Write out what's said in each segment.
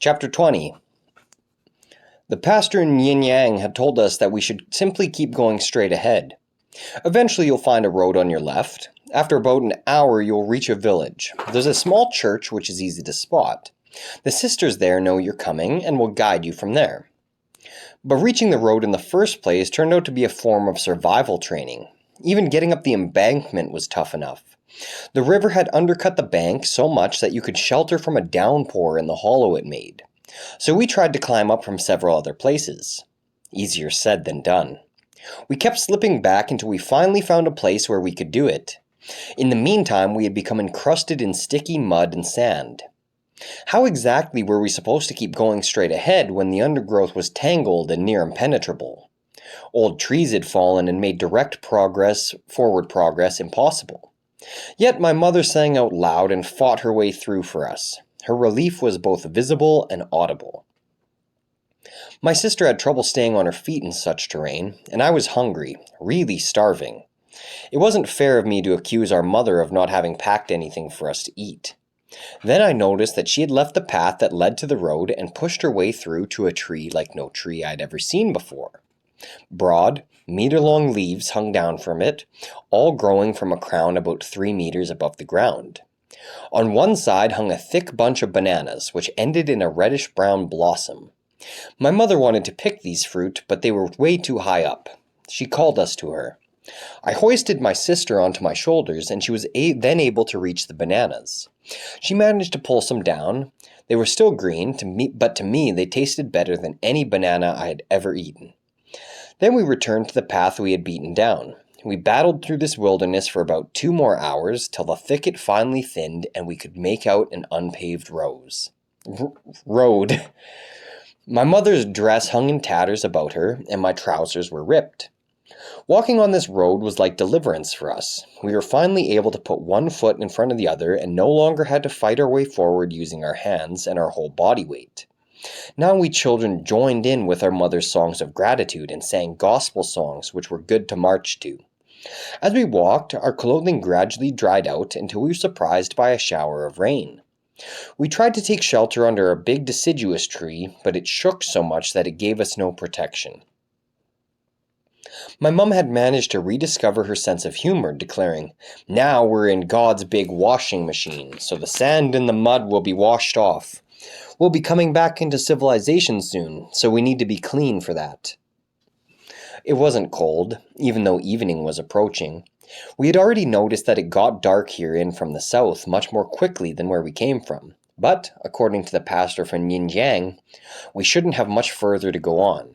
Chapter 20. The pastor in Yin Yang had told us that we should simply keep going straight ahead. Eventually you'll find a road on your left. After about an hour you'll reach a village. There's a small church which is easy to spot. The sisters there know you're coming and will guide you from there. But reaching the road in the first place turned out to be a form of survival training. Even getting up the embankment was tough enough. The river had undercut the bank so much that you could shelter from a downpour in the hollow it made. So we tried to climb up from several other places. Easier said than done. We kept slipping back until we finally found a place where we could do it. In the meantime, we had become encrusted in sticky mud and sand. How exactly were we supposed to keep going straight ahead when the undergrowth was tangled and near impenetrable? Old trees had fallen and made forward progress impossible. Yet my mother sang out loud and fought her way through for us. Her relief was both visible and audible. My sister had trouble staying on her feet in such terrain, and I was hungry, really starving. It wasn't fair of me to accuse our mother of not having packed anything for us to eat. Then I noticed that she had left the path that led to the road and pushed her way through to a tree like no tree I'd ever seen before. Broad, meter-long leaves hung down from it, all growing from a crown about 3 meters above the ground. On one side hung a thick bunch of bananas, which ended in a reddish-brown blossom. My mother wanted to pick these fruit, but they were way too high up. She called us to her. I hoisted my sister onto my shoulders, and she was then able to reach the bananas. She managed to pull some down. They were still green, but to me they tasted better than any banana I had ever eaten. Then we returned to the path we had beaten down. We battled through this wilderness for about 2 more hours till the thicket finally thinned and we could make out an unpaved road. My mother's dress hung in tatters about her, and my trousers were ripped. Walking on this road was like deliverance for us. We were finally able to put one foot in front of the other and no longer had to fight our way forward using our hands and our whole body weight. Now we children joined in with our mother's songs of gratitude and sang gospel songs which were good to march to. As we walked, our clothing gradually dried out until we were surprised by a shower of rain. We tried to take shelter under a big deciduous tree, but it shook so much that it gave us no protection. My mum had managed to rediscover her sense of humor, declaring, "Now we're in God's big washing machine, so the sand and the mud will be washed off. We'll be coming back into civilization soon, so we need to be clean for that." It wasn't cold, even though evening was approaching. We had already noticed that it got dark here in from the south much more quickly than where we came from, but, according to the pastor from Yin Yang, we shouldn't have much further to go on.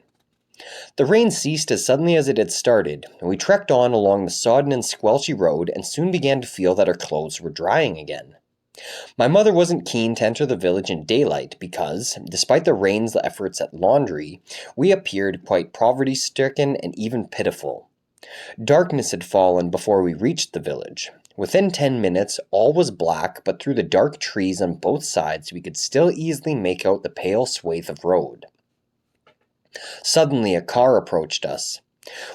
The rain ceased as suddenly as it had started, and we trekked on along the sodden and squelchy road and soon began to feel that our clothes were drying again. My mother wasn't keen to enter the village in daylight because, despite the rain's efforts at laundry, we appeared quite poverty-stricken and even pitiful. Darkness had fallen before we reached the village. Within 10 minutes, all was black, but through the dark trees on both sides we could still easily make out the pale swathe of road. Suddenly a car approached us.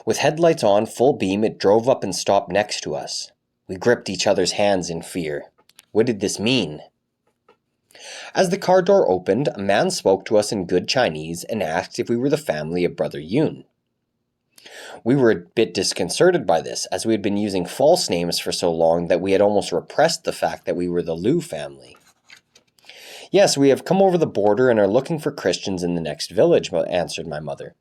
With headlights on full beam, it drove up and stopped next to us. We gripped each other's hands in fear. What did this mean? As the car door opened, a man spoke to us in good Chinese and asked if we were the family of Brother Yun. We were a bit disconcerted by this, as we had been using false names for so long that we had almost repressed the fact that we were the Liu family. "Yes, we have come over the border and are looking for Christians in the next village," answered my mother.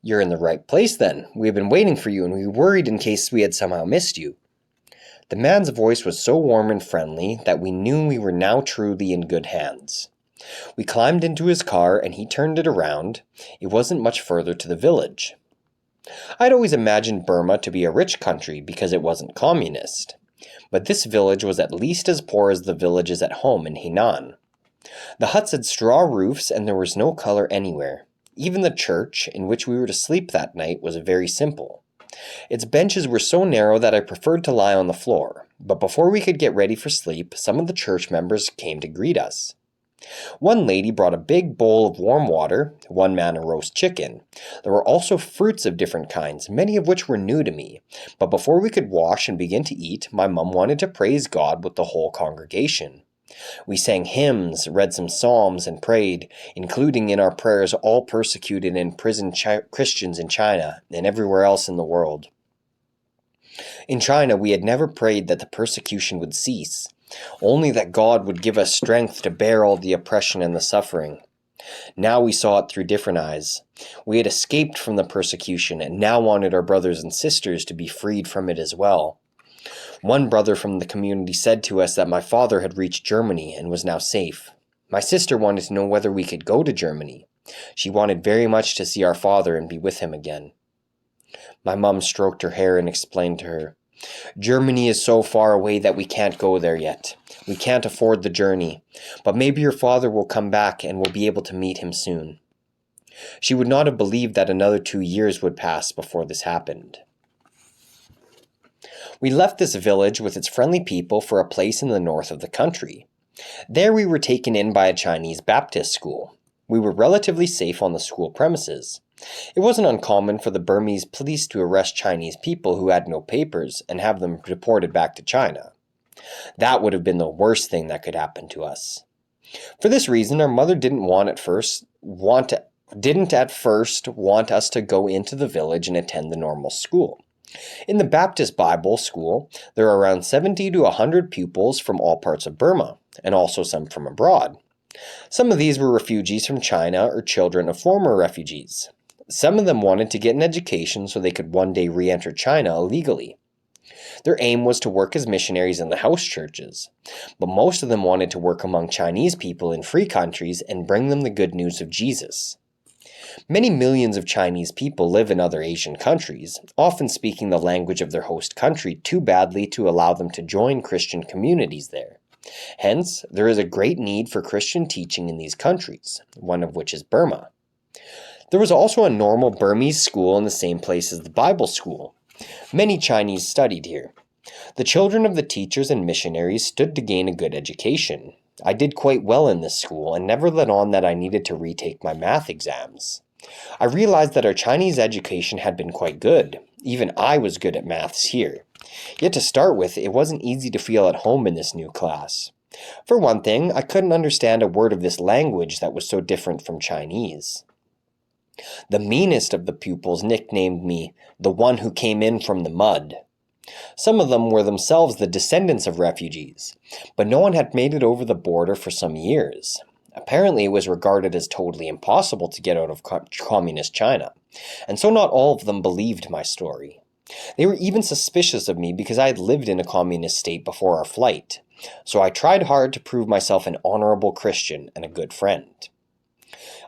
"You're in the right place then. We have been waiting for you and we worried in case we had somehow missed you." The man's voice was so warm and friendly that we knew we were now truly in good hands. We climbed into his car and he turned it around. It wasn't much further to the village. I'd always imagined Burma to be a rich country because it wasn't communist. But this village was at least as poor as the villages at home in Henan. The huts had straw roofs and there was no color anywhere. Even the church, in which we were to sleep that night, was very simple. Its benches were so narrow that I preferred to lie on the floor, but before we could get ready for sleep, some of the church members came to greet us. One lady brought a big bowl of warm water, one man a roast chicken. There were also fruits of different kinds, many of which were new to me, but before we could wash and begin to eat, my mum wanted to praise God with the whole congregation. We sang hymns, read some psalms, and prayed, including in our prayers all persecuted and imprisoned Christians in China and everywhere else in the world. In China, we had never prayed that the persecution would cease, only that God would give us strength to bear all the oppression and the suffering. Now we saw it through different eyes. We had escaped from the persecution and now wanted our brothers and sisters to be freed from it as well. One brother from the community said to us that my father had reached Germany and was now safe. My sister wanted to know whether we could go to Germany. She wanted very much to see our father and be with him again. My mom stroked her hair and explained to her, "Germany is so far away that we can't go there yet. We can't afford the journey, but maybe your father will come back and we'll be able to meet him soon." She would not have believed that another 2 years would pass before this happened. We left this village with its friendly people for a place in the north of the country. There we were taken in by a Chinese Baptist school. We were relatively safe on the school premises. It wasn't uncommon for the Burmese police to arrest Chinese people who had no papers and have them deported back to China. That would have been the worst thing that could happen to us. For this reason, our mother didn't at first want us to go into the village and attend the normal school. In the Baptist Bible school, there are around 70 to 100 pupils from all parts of Burma, and also some from abroad. Some of these were refugees from China or children of former refugees. Some of them wanted to get an education so they could one day re-enter China illegally. Their aim was to work as missionaries in the house churches, but most of them wanted to work among Chinese people in free countries and bring them the good news of Jesus. Many millions of Chinese people live in other Asian countries, often speaking the language of their host country too badly to allow them to join Christian communities there. Hence, there is a great need for Christian teaching in these countries, one of which is Burma. There was also a normal Burmese school in the same place as the Bible school. Many Chinese studied here. The children of the teachers and missionaries stood to gain a good education. I did quite well in this school and never let on that I needed to retake my math exams. I realized that our Chinese education had been quite good. Even I was good at maths here. Yet to start with, it wasn't easy to feel at home in this new class. For one thing, I couldn't understand a word of this language that was so different from Chinese. The meanest of the pupils nicknamed me the one who came in from the mud. Some of them were themselves the descendants of refugees, but no one had made it over the border for some years. Apparently, it was regarded as totally impossible to get out of communist China, and so not all of them believed my story. They were even suspicious of me because I had lived in a communist state before our flight, so I tried hard to prove myself an honorable Christian and a good friend.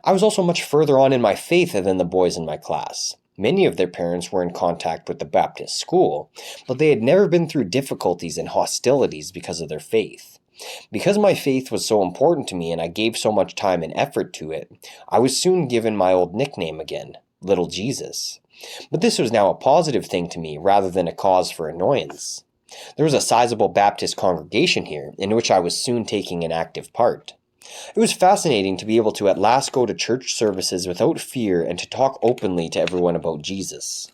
I was also much further on in my faith than the boys in my class. Many of their parents were in contact with the Baptist school, but they had never been through difficulties and hostilities because of their faith. Because my faith was so important to me and I gave so much time and effort to it, I was soon given my old nickname again, Little Jesus. But this was now a positive thing to me rather than a cause for annoyance. There was a sizable Baptist congregation here, in which I was soon taking an active part. It was fascinating to be able to at last go to church services without fear and to talk openly to everyone about Jesus.